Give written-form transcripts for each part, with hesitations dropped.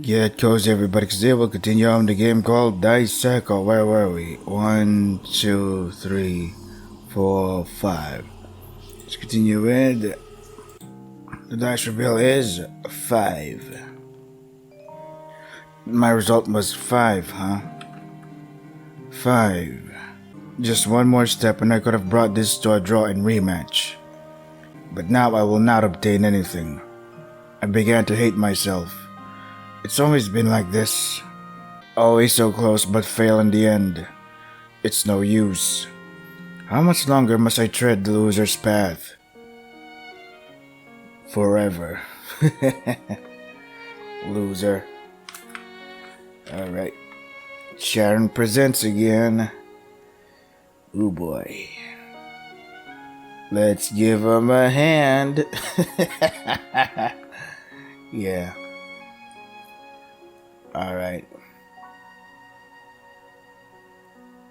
Get cozy everybody, because they will continue on the game called Dice Circle. Where were we? 1, 2, 3, 4, 5. Let's continue with the dice reveal is 5. My result was 5, huh? 5. Just one more step and I could have brought this to a draw and rematch. But now I will not obtain anything. I began to hate myself. It's always been like this. Always so close but fail in the end. It's no use. How much longer must I tread the loser's path? Forever. Loser. Alright. Sharon presents again. Ooh boy. Let's give him a hand. Yeah. Alright.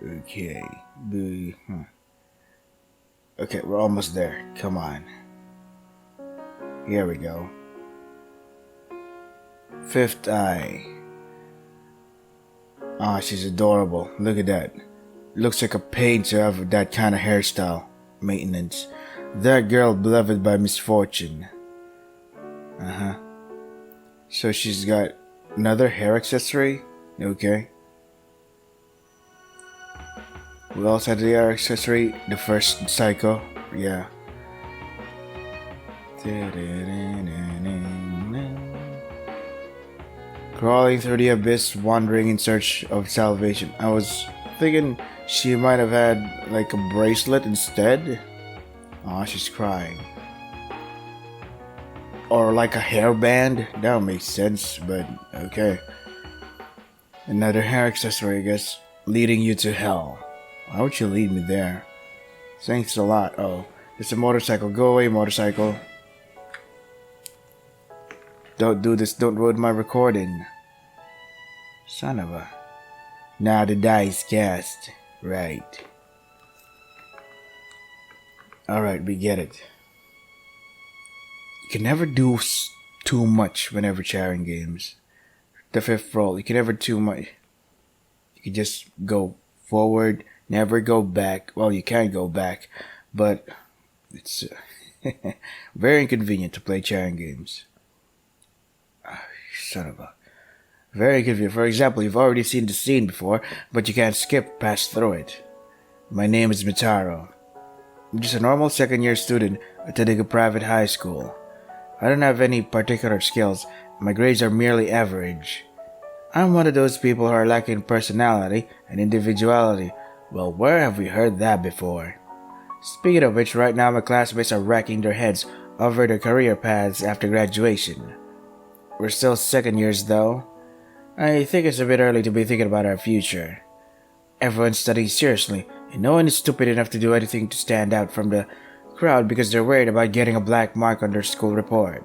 Okay. Okay, we're almost there. Come on. Here we go. Fifth eye. Ah, she's adorable. Look at that. Looks like a pain to have that kind of hairstyle. Maintenance. That girl beloved by misfortune. Uh-huh. So she's got another hair accessory? Okay. We also had the hair accessory, the first psycho. Yeah. Crawling through the abyss, wandering in search of salvation. I was thinking she might have had like a bracelet instead. Aw, she's crying. Or like a hairband. That would make sense, but okay. Another hair accessory, I guess. Leading you to hell. Why would you lead me there? Thanks a lot. Oh, it's a motorcycle. Go away, motorcycle. Don't do this. Don't ruin my recording. Son of a... Now the dice cast. Right. Alright, we get it. You can never do too much whenever sharing games. The fifth roll, you can never do too much. You can just go forward, never go back. Well, you can go back, but it's very inconvenient to play sharing games. Son of a... Very convenient. For example, you've already seen the scene before, but you can't skip past through it. My name is Mitaro. I'm just a normal second-year student attending a private high school. I don't have any particular skills. My grades are merely average. I'm one of those people who are lacking personality and individuality. Well, where have we heard that before? Speaking of which, right now my classmates are racking their heads over their career paths after graduation. We're still second years though. I think it's a bit early to be thinking about our future. Everyone's studying seriously, and no one is stupid enough to do anything to stand out from the crowd because they're worried about getting a black mark on their school report.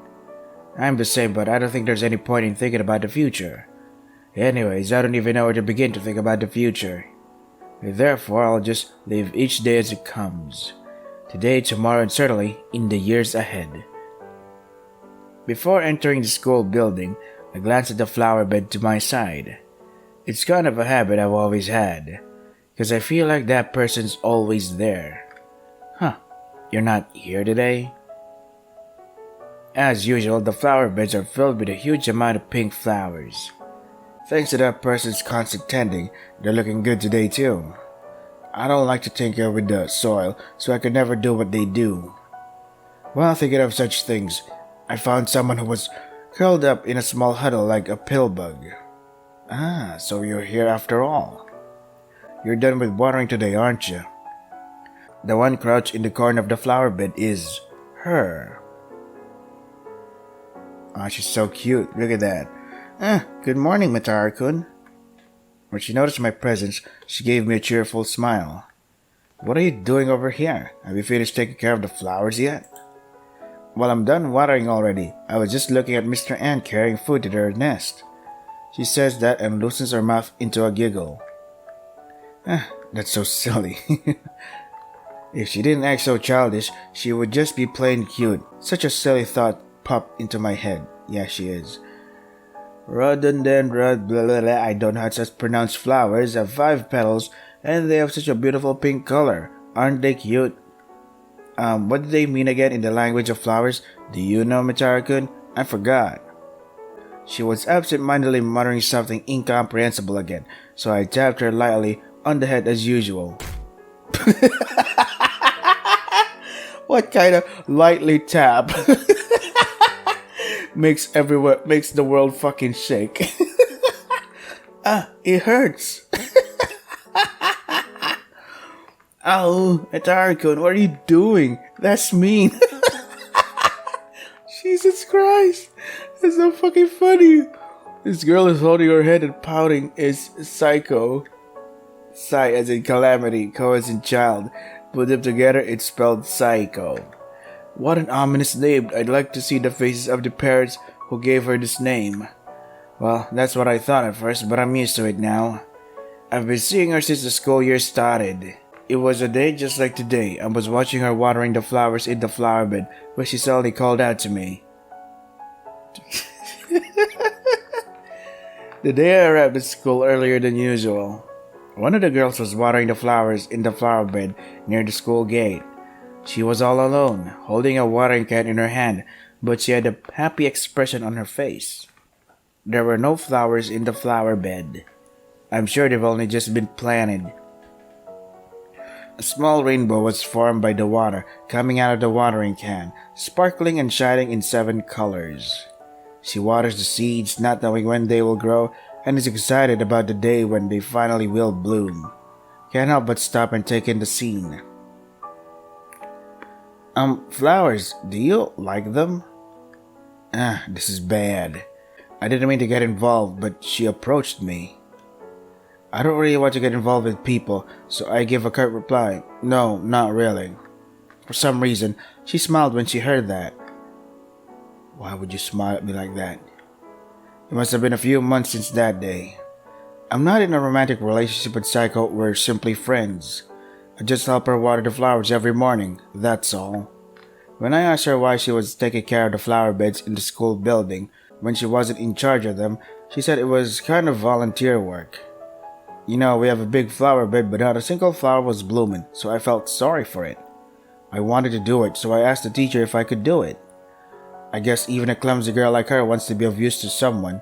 I'm the same, but I don't think there's any point in thinking about the future. Anyways, I don't even know where to begin to think about the future. Therefore, I'll just live each day as it comes. Today, tomorrow, and certainly in the years ahead. Before entering the school building, I glanced at the flower bed to my side. It's kind of a habit I've always had, because I feel like that person's always there. Huh, you're not here today? As usual, the flower beds are filled with a huge amount of pink flowers. Thanks to that person's constant tending, they're looking good today too. I don't like to tinker with the soil, so I could never do what they do. While thinking of such things, I found someone who was curled up in a small huddle like a pill bug. Ah, so you're here after all. You're done with watering today, aren't you? The one crouched in the corner of the flower bed is her. Ah, she's so cute. Look at that. Good morning, Mitaro-kun. When she noticed my presence, she gave me a cheerful smile. What are you doing over here? Have you finished taking care of the flowers yet? Well, I'm done watering already. I was just looking at Mr. Ant carrying food to their nest. She says that and loosens her mouth into a giggle. That's so silly. If she didn't act so childish, she would just be plain cute. Such a silly thought popped into my head. Yeah, she is. Rhododendron, blah, blah, blah. I don't know how to pronounce flowers, have 5 petals, and they have such a beautiful pink color. Aren't they cute? What do they mean again in the language of flowers? Do you know, Mitara-kun? I forgot. She was absent-mindedly muttering something incomprehensible again, so I tapped her lightly on the head as usual. What kind of lightly tap makes the world fucking shake? It hurts. Oh, Mitara-kun, what are you doing? That's mean. Jesus Christ. That's so fucking funny. This girl is holding her head and pouting is psycho. Psy as in calamity, co as in child. Put them together, it's spelled psycho. What an ominous name. I'd like to see the faces of the parents who gave her this name. Well, that's what I thought at first, but I'm used to it now. I've been seeing her since the school year started. It was a day just like today. I was watching her watering the flowers in the flower bed when she suddenly called out to me. The day I arrived at school earlier than usual. One of the girls was watering the flowers in the flower bed near the school gate. She was all alone, holding a watering can in her hand, but she had a happy expression on her face. There were no flowers in the flower bed. I'm sure they've only just been planted. A small rainbow was formed by the water coming out of the watering can, sparkling and shining in 7 colors. She waters the seeds, not knowing when they will grow, and is excited about the day when they finally will bloom. Can't help but stop and take in the scene. Flowers, do you like them? This is bad. I didn't mean to get involved, but she approached me. I don't really want to get involved with people, so I give a curt reply. No, not really. For some reason, she smiled when she heard that. Why would you smile at me like that? It must have been a few months since that day. I'm not in a romantic relationship with Psycho, we're simply friends. I just help her water the flowers every morning, that's all. When I asked her why she was taking care of the flower beds in the school building when she wasn't in charge of them, she said it was kind of volunteer work. You know, we have a big flower bed, but not a single flower was blooming, so I felt sorry for it. I wanted to do it, so I asked the teacher if I could do it. I guess even a clumsy girl like her wants to be of use to someone.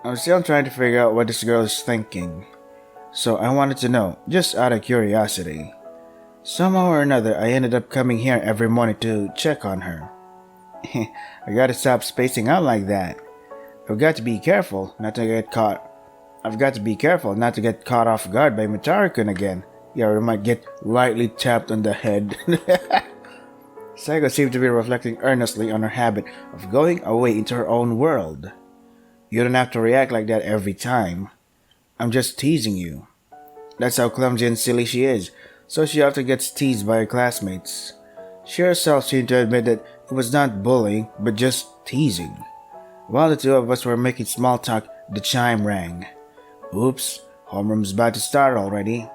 I'm still trying to figure out what this girl is thinking. So I wanted to know, just out of curiosity. Somehow or another, I ended up coming here every morning to check on her. I gotta stop spacing out like that. I've got to be careful not to get caught off guard by Mitara-kun again. Yeah, we might get lightly tapped on the head. Psycho seemed to be reflecting earnestly on her habit of going away into her own world. You don't have to react like that every time. I'm just teasing you. That's how clumsy and silly she is, so she often gets teased by her classmates. She herself seemed to admit that it was not bullying, but just teasing. While the two of us were making small talk, the chime rang. Oops, homeroom's about to start already.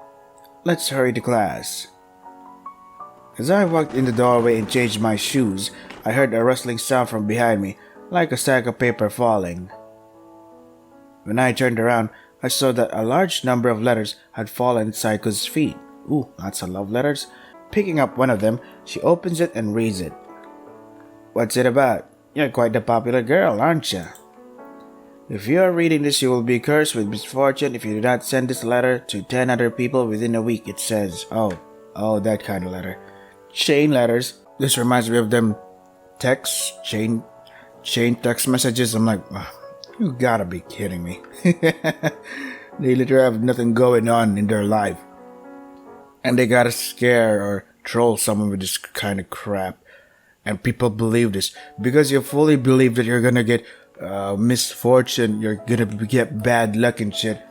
Let's hurry to class. As I walked in the doorway and changed my shoes, I heard a rustling sound from behind me, like a stack of paper falling. When I turned around, I saw that a large number of letters had fallen at Psycho's feet. Ooh, lots of love letters. Picking up one of them, she opens it and reads it. What's it about? You're quite the popular girl, aren't you? If you are reading this, you will be cursed with misfortune if you do not send this letter to 10 other people within a week, it says. Oh, that kind of letter. Chain letters. This reminds me of them chain text messages. I'm like, you gotta be kidding me. They literally have nothing going on in their life. And they gotta scare or troll someone with this kind of crap. And people believe this. Because you fully believe that you're gonna get misfortune, you're gonna get bad luck and shit.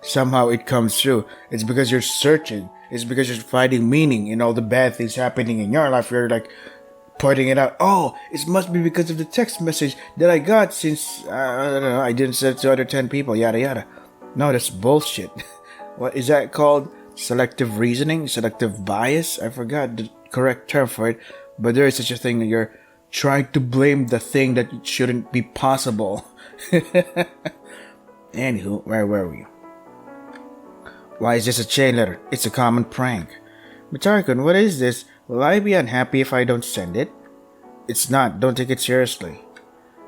Somehow it comes through. It's because you're searching. It's because you're finding meaning in all the bad things happening in your life. You're like pointing it out. Oh, it must be because of the text message that I got since, I don't know, I didn't send it to other 10 people, yada yada. No, that's bullshit. What is that called? Selective reasoning? Selective bias? I forgot the correct term for it. But there is such a thing that you're Tried to blame the thing that shouldn't be possible. Anywho, where were we? Why is this a chain letter? It's a common prank. Mitarkun, what is this? Will I be unhappy if I don't send it? It's not. Don't take it seriously.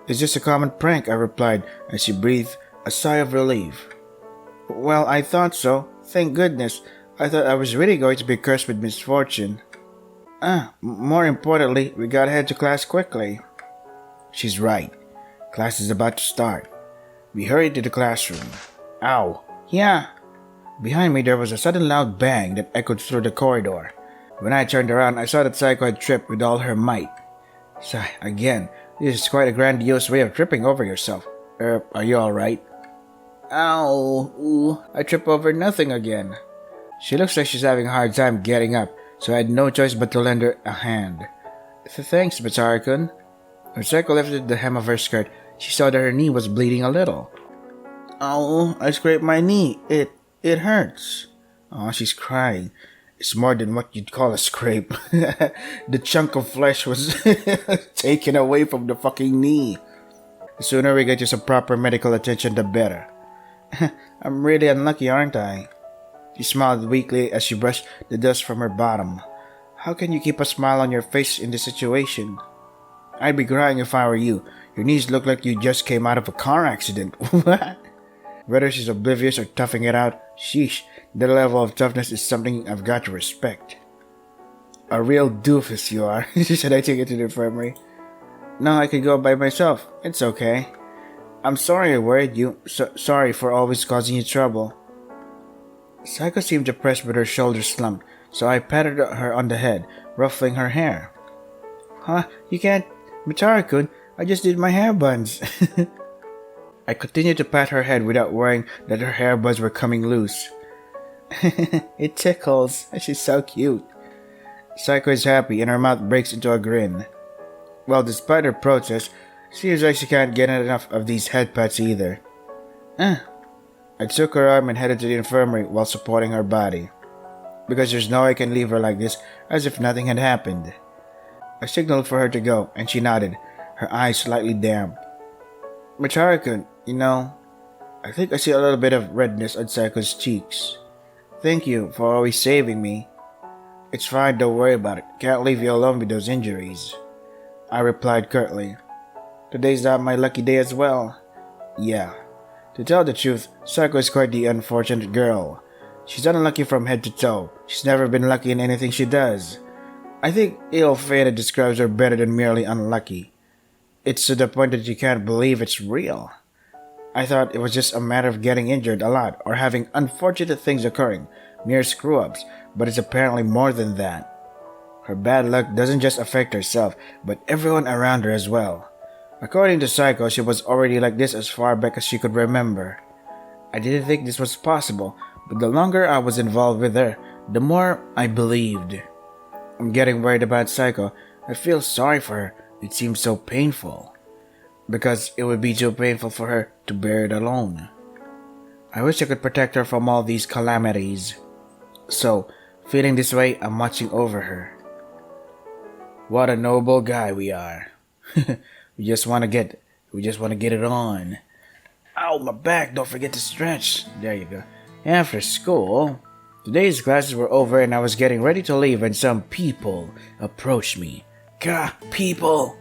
It's just a common prank, I replied as she breathed a sigh of relief. Well, I thought so. Thank goodness. I thought I was really going to be cursed with misfortune. More importantly, we gotta head to class quickly. She's right. Class is about to start. We hurried to the classroom. Ow. Yeah. Behind me there was a sudden loud bang that echoed through the corridor. When I turned around, I saw that Psycho had tripped with all her might. Sigh, again, this is quite a grandiose way of tripping over yourself. Are you alright? Ow. Ooh, I trip over nothing again. She looks like she's having a hard time getting up, so I had no choice but to lend her a hand. Thanks, Mitarkun. When Psycho lifted the hem of her skirt, she saw that her knee was bleeding a little. Oh, I scraped my knee. It hurts. Oh, she's crying. It's more than what you'd call a scrape. The chunk of flesh was taken away from the fucking knee. The sooner we get you some proper medical attention, the better. I'm really unlucky, aren't I? She smiled weakly as she brushed the dust from her bottom. How can you keep a smile on your face in this situation? I'd be crying if I were you. Your knees look like you just came out of a car accident. What? Whether she's oblivious or toughing it out, sheesh, that level of toughness is something I've got to respect. A real doofus you are. Should I take it to the infirmary? No, I can go by myself. It's okay. I'm sorry I worried you. Sorry for always causing you trouble. Psycho seemed depressed with her shoulders slumped, so I patted her on the head, ruffling her hair. Huh? You can't... Mitarkun, I just did my hair buns. I continued to pat her head without worrying that her hair buds were coming loose. It tickles. She's so cute. Psycho is happy and her mouth breaks into a grin. Well, despite her protest, seems like she can't get enough of these head pats either. I took her arm and headed to the infirmary while supporting her body. Because there's no way I can leave her like this, as if nothing had happened. I signaled for her to go, and she nodded, her eyes slightly damp. Mitarkun, I think I see a little bit of redness on Psycho's cheeks. Thank you for always saving me. It's fine, don't worry about it. Can't leave you alone with those injuries. I replied curtly. Today's not my lucky day as well. Yeah. To tell the truth, Psycho is quite the unfortunate girl. She's unlucky from head to toe. She's never been lucky in anything she does. I think ill-fated describes her better than merely unlucky. It's to the point that you can't believe it's real. I thought it was just a matter of getting injured a lot or having unfortunate things occurring, mere screw-ups, but it's apparently more than that. Her bad luck doesn't just affect herself, but everyone around her as well. According to Psycho, she was already like this as far back as she could remember. I didn't think this was possible, but the longer I was involved with her, the more I believed. I'm getting worried about Psycho. I feel sorry for her. It seems so painful. Because it would be too painful for her to bear it alone. I wish I could protect her from all these calamities. So, feeling this way, I'm watching over her. What a noble guy we are. We just want to get it on. Ow, my back, don't forget to stretch. There you go. After school, today's classes were over and I was getting ready to leave when some people approached me. Gah, people!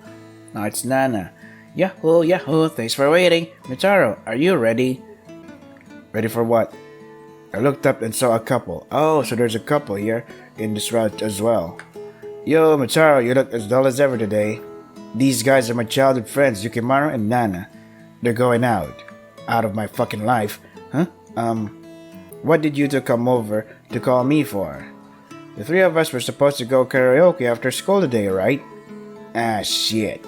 Now it's Nana. Yahoo, thanks for waiting. Mitaro, are you ready? Ready for what? I looked up and saw a couple. Oh, so there's a couple here in this route as well. Yo, Mitaro, you look as dull as ever today. These guys are my childhood friends, Yukimaru and Nana. They're going out. Out of my fucking life. Huh? What did you two come over to call me for? The three of us were supposed to go karaoke after school today, right? Ah, shit.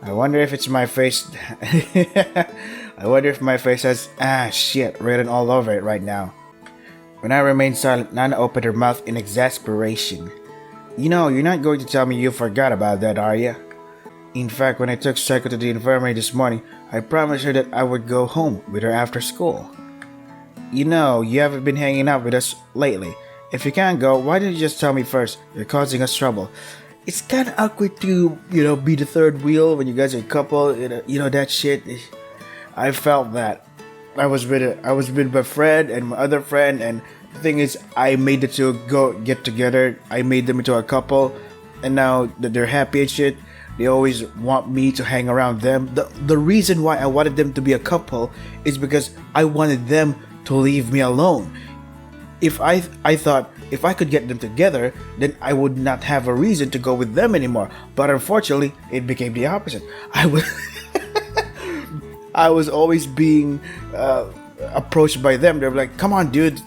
I wonder if it's my face... I wonder if my face has "ah, shit" written all over it right now. When I remained silent, Nana opened her mouth in exasperation. You're not going to tell me you forgot about that, are you? In fact, when I took Psycho to the infirmary this morning, I promised her that I would go home with her after school. You haven't been hanging out with us lately. If you can't go, why didn't you just tell me first? You're causing us trouble. it's kind of awkward to, be the third wheel when you guys are a couple. That shit. I felt that. I was with my friend and my other friend, and the thing is, I made the two go get together. I made them into a couple, and now that they're happy and shit, they always want me to hang around them. The reason why I wanted them to be a couple is because I wanted them to leave me alone. If I thought if I could get them together, then I would not have a reason to go with them anymore. But unfortunately, it became the opposite. I was I was always being approached by them. They're like, "Come on, dude,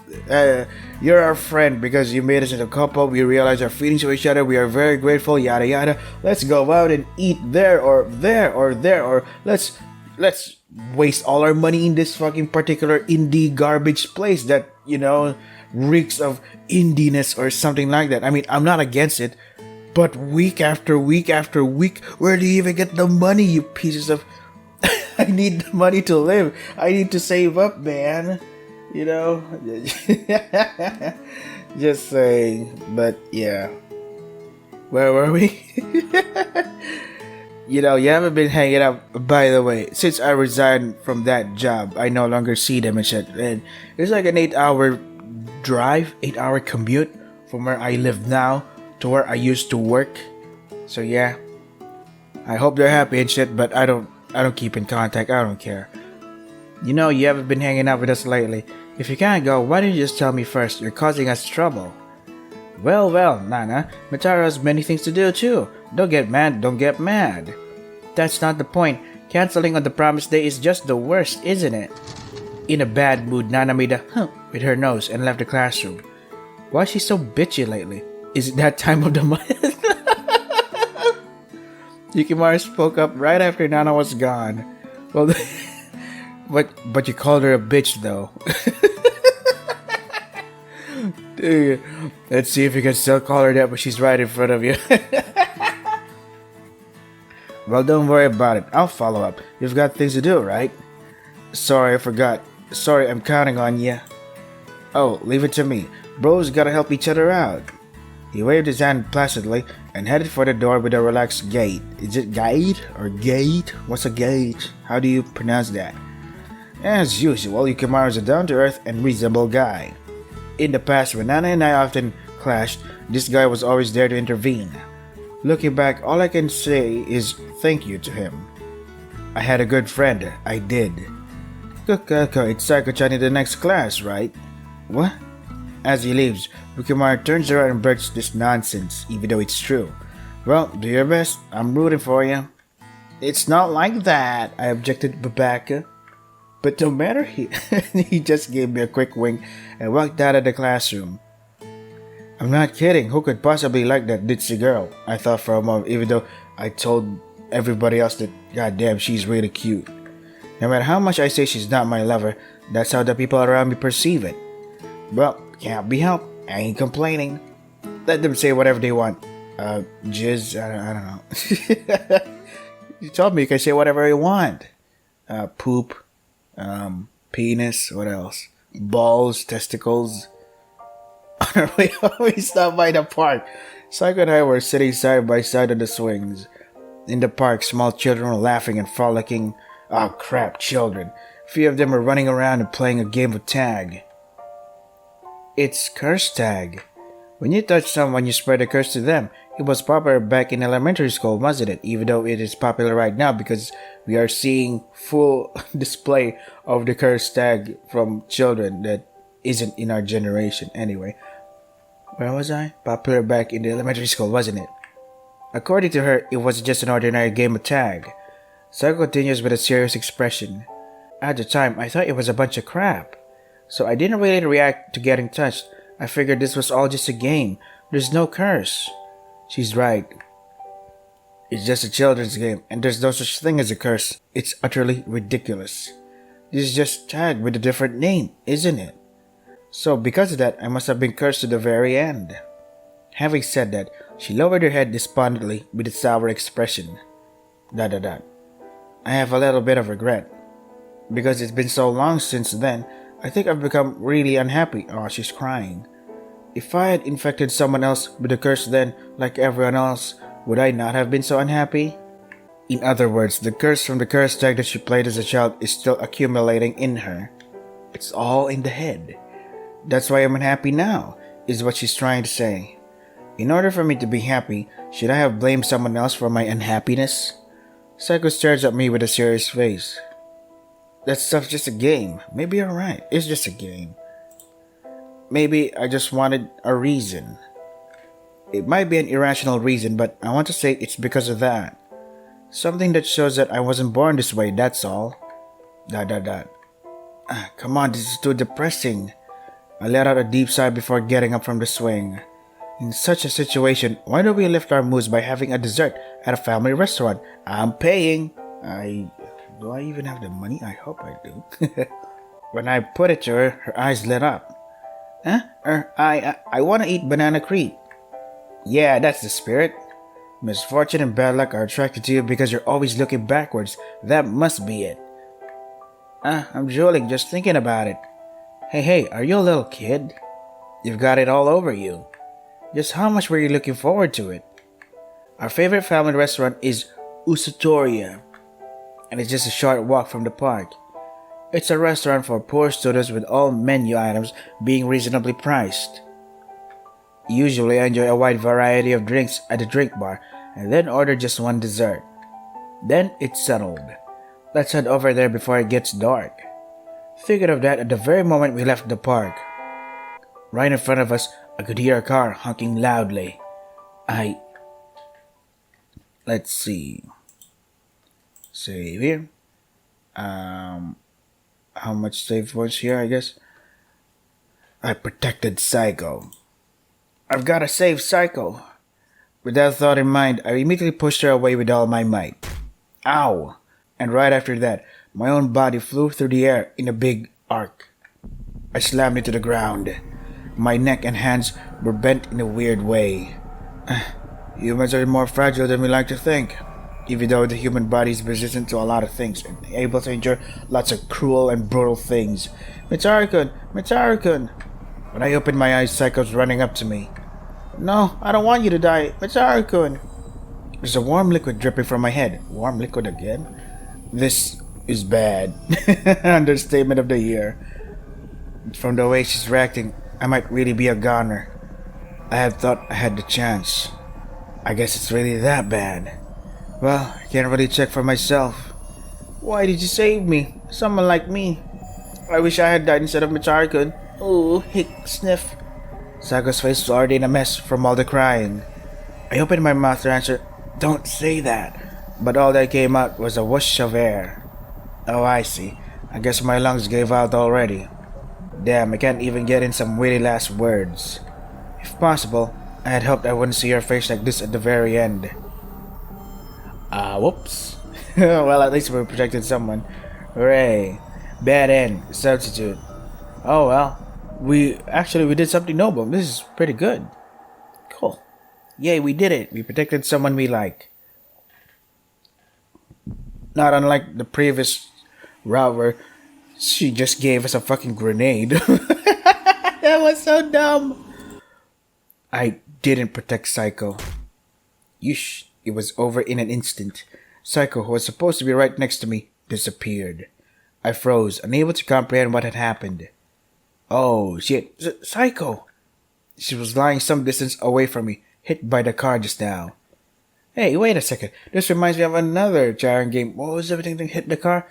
you're our friend because you made us into a couple. We realize our feelings for each other. We are very grateful. Yada yada. Let's go out and eat there or there or there, or let's waste all our money in this fucking particular indie garbage place that reeks of indiness or something like that." I mean, I'm not against it, but week after week after week, where do you even get the money, you pieces of? I need the money to live. I need to save up, man. Just saying. But yeah, where were we? You haven't been hanging out. By the way, since I resigned from that job, I no longer see them and shit. And it's like an 8-hour drive, 8-hour commute from where I live now to where I used to work. So yeah, I hope they're happy and shit. But I don't keep in contact. I don't care. You haven't been hanging out with us lately. If you can't go, why don't you just tell me first? You're causing us trouble. Well, Nana, Mitaro has many things to do too. Don't get mad. That's not the point. Canceling on the promised day is just the worst, isn't it? In a bad mood, Nana made a huh with her nose and left the classroom. Why is she so bitchy lately? Is it that time of the month? Yukimura spoke up right after Nana was gone. Well, but you called her a bitch though. Dude, let's see if you can still call her that when she's right in front of you. Well, don't worry about it. I'll follow up. You've got things to do, right? Sorry, I forgot. Sorry, I'm counting on you. Oh, leave it to me. Bros gotta help each other out. He waved his hand placidly and headed for the door with a relaxed gait. Is it gate or gate? What's a gate? How do you pronounce that? As usual, Yukimura is a down-to-earth and reasonable guy. In the past, when Nana and I often clashed, this guy was always there to intervene. Looking back, all I can say is thank you to him. I had a good friend. I did. It's Psycho-chan in the next class, right? What? As he leaves, Yukimura turns around and blurts this nonsense, even though it's true. Well, do your best. I'm rooting for you. It's not like that, I objected Babaka. But no matter, he just gave me a quick wink and walked out of the classroom. I'm not kidding. Who could possibly like that ditzy girl? I thought for a moment, even though I told everybody else that, goddamn, she's really cute. No matter how much I say she's not my lover, that's how the people around me perceive it. Well, can't be helped. I ain't complaining. Let them say whatever they want. Jizz, I don't know. You told me you can say whatever you want. Poop. Penis, what else? Balls, testicles. We always stopped by the park. Psycho and I were sitting side by side on the swings. In the park, small children were laughing and frolicking. Oh crap, children. A few of them were running around and playing a game of tag. It's curse tag. When you touch someone, you spread a curse to them. It was popular back in elementary school, wasn't it? Even though it is popular right now because we are seeing full display of the curse tag from children that isn't in our generation. Anyway, where was I? Popular back in the elementary school, wasn't it? According to her, it was just an ordinary game of tag. Psycho continues with a serious expression. At the time, I thought it was a bunch of crap. So I didn't really react to getting touched. I figured this was all just a game. There's no curse. She's right. It's just a children's game, and there's no such thing as a curse. It's utterly ridiculous. This is just tag with a different name, isn't it? So because of that, I must have been cursed to the very end. Having said that, she lowered her head despondently with a sour expression. I have a little bit of regret. Because it's been so long since then, I think I've become really unhappy. Oh, she's crying. If I had infected someone else with the curse then, like everyone else, would I not have been so unhappy? In other words, the curse from the curse tag that she played as a child is still accumulating in her. It's all in the head. That's why I'm unhappy now, is what she's trying to say. In order for me to be happy, should I have blamed someone else for my unhappiness? Psycho stares at me with a serious face. That stuff's just a game. Maybe you're right. It's just a game. Maybe I just wanted a reason. It might be an irrational reason, but I want to say it's because of that. Something that shows that I wasn't born this way, that's all. Come on, this is too depressing. I let out a deep sigh before getting up from the swing. In such a situation, why don't we lift our moods by having a dessert at a family restaurant? I'm paying. Do I even have the money? I hope I do. When I put it to her, her eyes lit up. I want to eat banana crepe. Yeah, that's the spirit. Misfortune and bad luck are attracted to you because you're always looking backwards. That must be it. I'm drooling just thinking about it. Hey, are you a little kid? You've got it all over you. Just how much were you looking forward to it? Our favorite family restaurant is Usatoria, and it's just a short walk from the park. It's a restaurant for poor students with all menu items being reasonably priced. Usually I enjoy a wide variety of drinks at the drink bar and then order just one dessert. Then it's settled. Let's head over there before it gets dark. Figured of that at the very moment we left the park. Right in front of us, I could hear a car honking loudly. Let's see. Save here. How much save was here, I guess? I protected Psycho. I've got to save Psycho. With that thought in mind, I immediately pushed her away with all my might. Ow! And right after that, my own body flew through the air in a big arc. I slammed into the ground. My neck and hands were bent in a weird way. Humans are more fragile than we like to think. Even though the human body is resistant to a lot of things and able to endure lots of cruel and brutal things. Mitaro-kun! When I opened my eyes, Psycho's running up to me. No, I don't want you to die, Mitaro-kun! There's a warm liquid dripping from my head. Warm liquid again? This is bad. Understatement of the year. From the way she's reacting, I might really be a goner. I had thought I had the chance. I guess it's really that bad. Well, I can't really check for myself. Why did you save me? Someone like me. I wish I had died instead of Mitaro-kun. Ooh, hick, sniff. Psycho's face was already in a mess from all the crying. I opened my mouth to answer, "Don't say that." But all that came out was a whoosh of air. Oh, I see. I guess my lungs gave out already. Damn, I can't even get in some witty last words. If possible, I had hoped I wouldn't see her face like this at the very end. Whoops. Well, at least we protected someone. Hooray. Bad end. Substitute. Oh, well. We did something noble. This is pretty good. Cool. Yay, we did it. We protected someone we like. Not unlike the previous route where she just gave us a fucking grenade. That was so dumb. I didn't protect Psycho. Yeesh. It was over in an instant. Psycho, who was supposed to be right next to me, disappeared. I froze, unable to comprehend what had happened. Oh, shit. Psycho! She was lying some distance away from me, hit by the car just now. Hey, wait a second. This reminds me of another jarring game. What was everything that hit the car?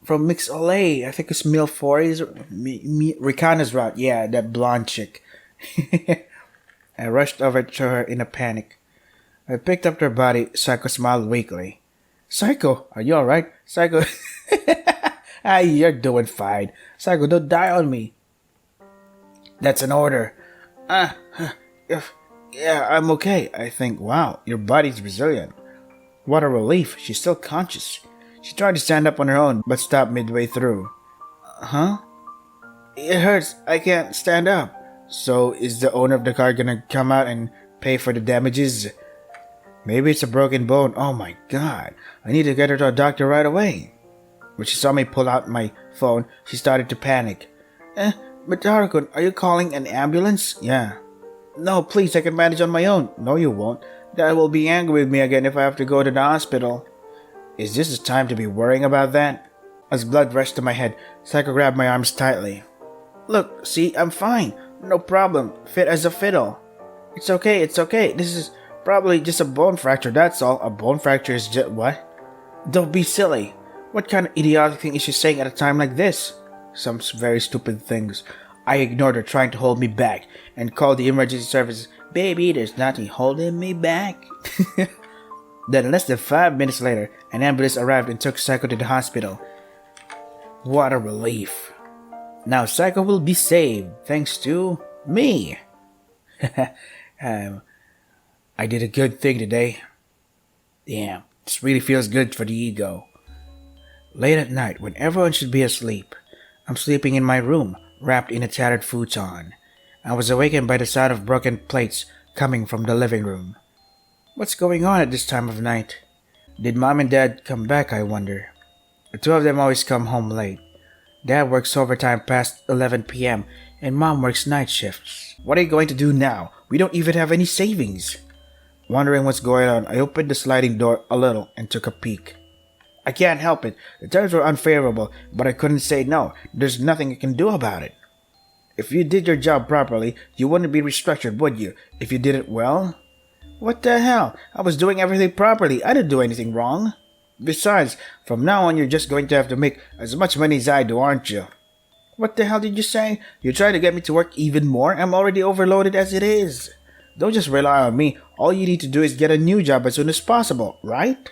From Mix Olay. I think it's Mil 40's Rikana's route. Yeah, that blonde chick. I rushed over to her in a panic. I picked up her body. Psycho smiled weakly. Psycho, are you alright? Psycho. You're doing fine. Psycho, don't die on me. That's an order. Yeah, I'm okay, I think. Wow, your body's resilient. What a relief. She's still conscious. She tried to stand up on her own, but stopped midway through. Huh? It hurts. I can't stand up. So, is the owner of the car gonna come out and pay for the damages? Maybe it's a broken bone. Oh my god. I need to get her to a doctor right away. When she saw me pull out my phone, she started to panic. Mitaro-kun, are you calling an ambulance? Yeah. No, please, I can manage on my own. No, you won't. Dad will be angry with me again if I have to go to the hospital. Is this the time to be worrying about that? As blood rushed to my head, Psycho grabbed my arms tightly. Look, see, I'm fine. No problem. Fit as a fiddle. It's okay, it's okay. This is probably just a bone fracture, that's all. A bone fracture is just what? Don't be silly. What kind of idiotic thing is she saying at a time like this? Some very stupid things. I ignored her, trying to hold me back, and called the emergency services. Baby, there's nothing holding me back. Then, less than 5 minutes later, an ambulance arrived and took Psycho to the hospital. What a relief. Now Psycho will be saved, thanks to me. I did a good thing today. Damn, this really feels good for the ego. Late at night, when everyone should be asleep, I'm sleeping in my room, wrapped in a tattered futon. I was awakened by the sound of broken plates coming from the living room. What's going on at this time of night? Did Mom and Dad come back, I wonder? The two of them always come home late. Dad works overtime past 11 p.m. and Mom works night shifts. What are you going to do now? We don't even have any savings. Wondering what's going on, I opened the sliding door a little and took a peek. I can't help it. The terms were unfavorable, but I couldn't say no. There's nothing I can do about it. If you did your job properly, you wouldn't be restructured, would you? If you did it well? What the hell? I was doing everything properly. I didn't do anything wrong. Besides, from now on you're just going to have to make as much money as I do, aren't you? What the hell did you say? You're trying to get me to work even more? I'm already overloaded as it is. Don't just rely on me. All you need to do is get a new job as soon as possible, right?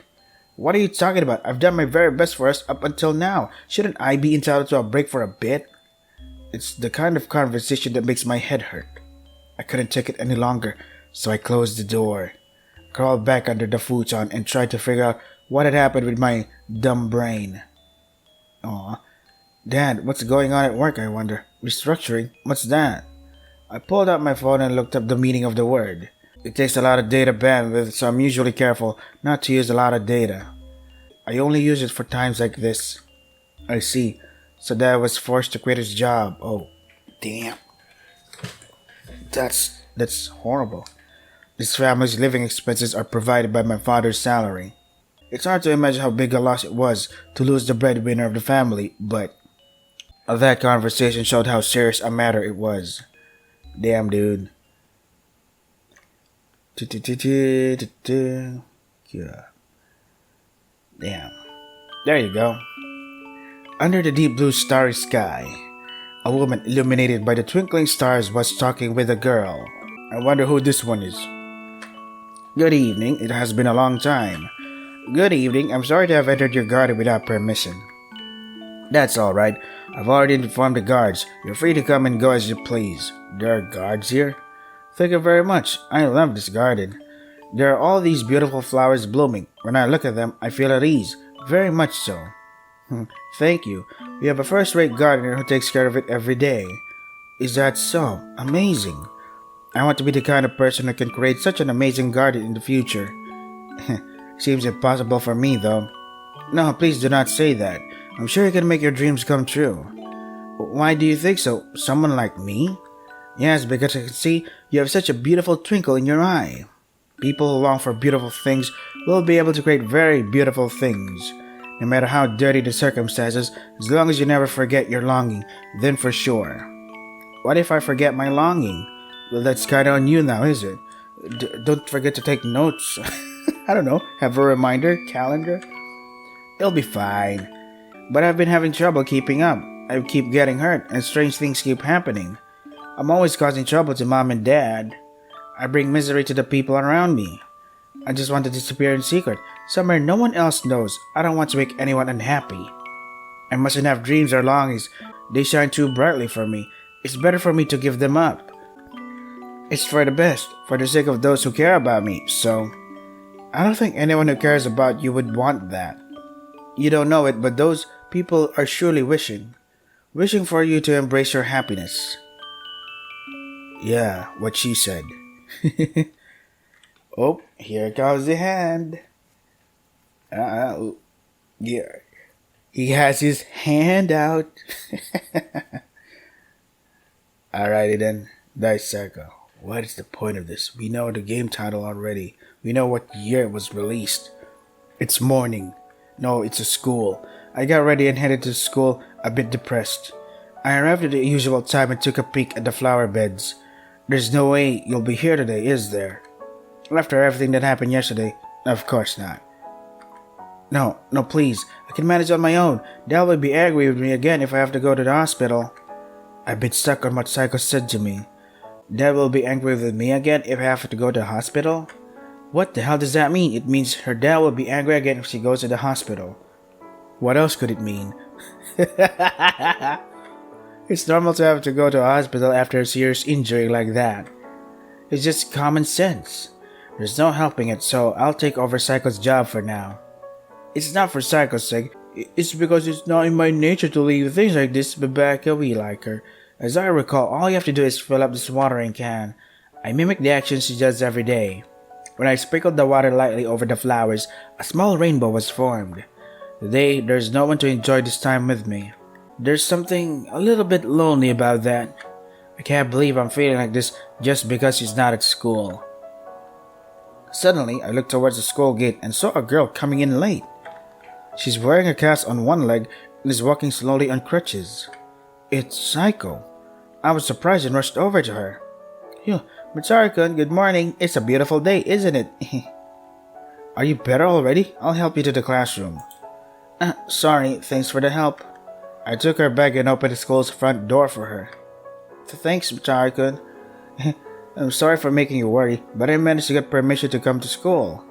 What are you talking about? I've done my very best for us up until now. Shouldn't I be entitled to a break for a bit? It's the kind of conversation that makes my head hurt. I couldn't take it any longer, so I closed the door, crawled back under the futon, and tried to figure out what had happened with my dumb brain. Aw. Dad, what's going on at work, I wonder? Restructuring? What's that? I pulled out my phone and looked up the meaning of the word. It takes a lot of data bandwidth, so I'm usually careful not to use a lot of data. I only use it for times like this. I see. So Dad was forced to quit his job. Oh, damn. That's horrible. This family's living expenses are provided by my father's salary. It's hard to imagine how big a loss it was to lose the breadwinner of the family, but that conversation showed how serious a matter it was. Damn, dude. Yeah. Damn. There you go. Under the deep blue starry sky, a woman illuminated by the twinkling stars was talking with a girl. I wonder who this one is. Good evening. It has been a long time. Good evening. I'm sorry to have entered your garden without permission. That's all right. I've already informed the guards. You're free to come and go as you please. There are guards here? Thank you very much. I love this garden. There are all these beautiful flowers blooming. When I look at them, I feel at ease. Very much so. Thank you. We have a first-rate gardener who takes care of it every day. Is that so? Amazing. I want to be the kind of person who can create such an amazing garden in the future. Seems impossible for me, though. No, please do not say that. I'm sure you can make your dreams come true. Why do you think so? Someone like me? Yes, because I can see you have such a beautiful twinkle in your eye. People who long for beautiful things will be able to create very beautiful things. No matter how dirty the circumstances, as long as you never forget your longing, then for sure. What if I forget my longing? Well, that's kinda on you now, is it? Don't forget to take notes. I don't know, have a reminder, calendar? It'll be fine. But I've been having trouble keeping up. I keep getting hurt, and strange things keep happening. I'm always causing trouble to Mom and Dad. I bring misery to the people around me. I just want to disappear in secret, somewhere no one else knows. I don't want to make anyone unhappy. I mustn't have dreams or longings. They shine too brightly for me. It's better for me to give them up. It's for the best, for the sake of those who care about me, so I don't think anyone who cares about you would want that. You don't know it, but those people are surely wishing for you to embrace your happiness. Yeah, what she said. Oh, here comes the hand. Yeah. He has his hand out. Alrighty then, Dice Psycho. What is the point of this? We know the game title already. We know what year it was released. It's morning. No, it's a school. I got ready and headed to school, a bit depressed. I arrived at the usual time and took a peek at the flower beds. There's no way you'll be here today, is there? After everything that happened yesterday, of course not. No, please. I can manage on my own. Dad will be angry with me again if I have to go to the hospital. I've been stuck on what Psycho said to me. Dad will be angry with me again if I have to go to the hospital? What the hell does that mean? It means her dad will be angry again if she goes to the hospital. What else could it mean? It's normal to have to go to a hospital after a serious injury like that. It's just common sense. There's no helping it, so I'll take over Psycho's job for now. It's not for Psycho's sake. It's because it's not in my nature to leave things like this back we like her. As I recall, all you have to do is fill up this watering can. I mimic the actions she does every day. When I sprinkled the water lightly over the flowers, a small rainbow was formed. Today, there's no one to enjoy this time with me. There's something a little bit lonely about that. I can't believe I'm feeling like this just because she's not at school. Suddenly, I looked towards the school gate and saw a girl coming in late. She's wearing a cast on one leg and is walking slowly on crutches. It's Psycho. I was surprised and rushed over to her. Mitsuko-kun, good morning. It's a beautiful day, isn't it? Are you better already? I'll help you to the classroom. Sorry, thanks for the help. I took her bag and opened the school's front door for her. Thanks, Mitsuko-kun. I'm sorry for making you worry, but I managed to get permission to come to school.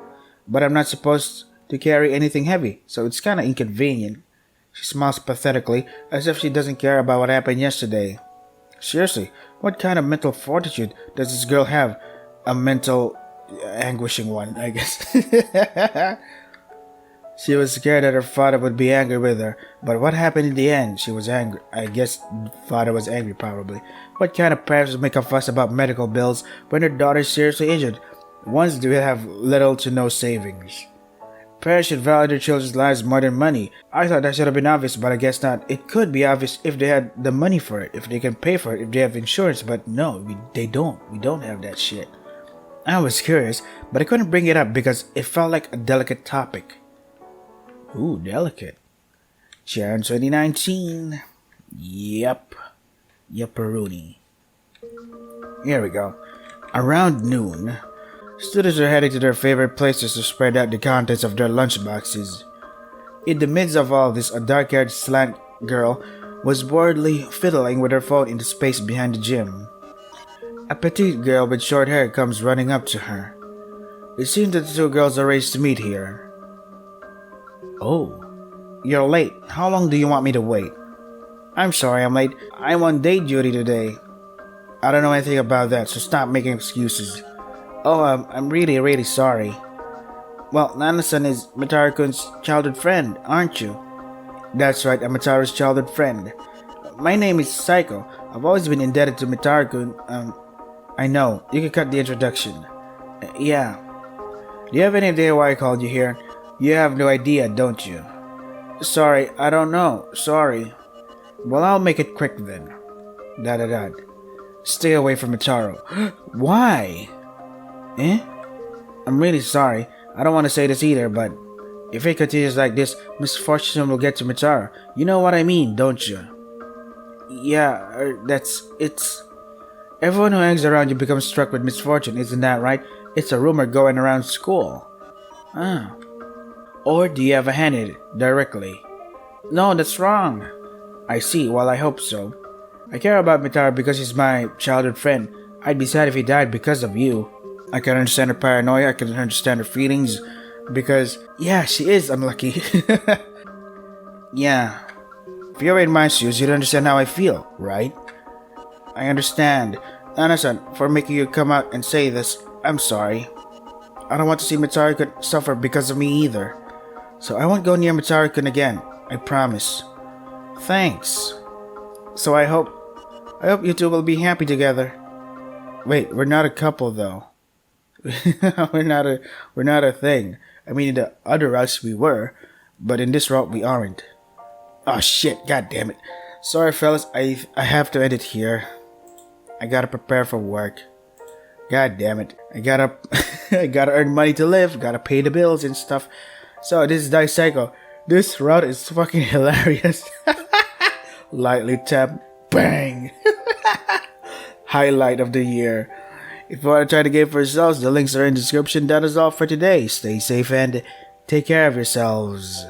But I'm not supposed to carry anything heavy, so it's kinda inconvenient. She smiles pathetically, as if she doesn't care about what happened yesterday. Seriously, what kind of mental fortitude does this girl have? A mental anguishing one, I guess. She was scared that her father would be angry with her, but what happened in the end? She was angry. I guess father was angry probably. What kind of parents would make a fuss about medical bills when their daughter is seriously injured? Ones do have little to no savings. Parents should value their children's lives more than money. I thought that should have been obvious, but I guess not. It could be obvious if they had the money for it, if they can pay for it, if they have insurance, but no, they don't. We don't have that shit. I was curious, but I couldn't bring it up because it felt like a delicate topic. Ooh, delicate. Sharon 2019. Yep. Yepperoonie. Here we go. Around noon, students are heading to their favorite places to spread out the contents of their lunchboxes. In the midst of all this, a dark-haired slant girl was boredly fiddling with her phone in the space behind the gym. A petite girl with short hair comes running up to her. It seems that the two girls arranged to meet here. Oh, you're late. How long do you want me to wait? I'm sorry I'm late. I'm on day duty today. I don't know anything about that, so stop making excuses. Oh, I'm really sorry. Well, Nana-san is Mitaru-kun's childhood friend, aren't you? That's right, I'm Mitaru's childhood friend. My name is Psycho. I've always been indebted to Mitaru-kun. I know. You can cut the introduction. Yeah. Do you have any idea why I called you here? You have no idea, don't you? Sorry, I don't know. Sorry. Well, I'll make it quick then. Stay away from Mitaru. Why? I'm really sorry. I don't want to say this either, but if it continues like this, misfortune will get to Mitaru. You know what I mean, don't you? Yeah, it's... Everyone who hangs around you becomes struck with misfortune, isn't that right? It's a rumor going around school. Ah. Or do you have a hand in it, directly? No, that's wrong. I see, well I hope so. I care about Mitaru because he's my childhood friend. I'd be sad if he died because of you. I can understand her paranoia, I can understand her feelings, because, yeah, she is unlucky. Yeah. If you were in my shoes, you'd understand how I feel, right? I understand. Nana-san, for making you come out and say this, I'm sorry. I don't want to see Mitaru-kun suffer because of me either. So I won't go near Mitaru-kun again, I promise. Thanks. So I hope you two will be happy together. Wait, we're not a couple though. we're not a thing. I mean, in the other routes we were, but in this route we aren't. Oh shit, god damn it. Sorry fellas, I have to end it here. I gotta prepare for work. God damn it. I gotta Gotta earn money to live, gotta pay the bills and stuff. So this is Psycho. This route is fucking hilarious. Lightly tap, bang. Highlight of the year. If you want to try the game for yourselves, the links are in the description. That is all for today. Stay safe and take care of yourselves.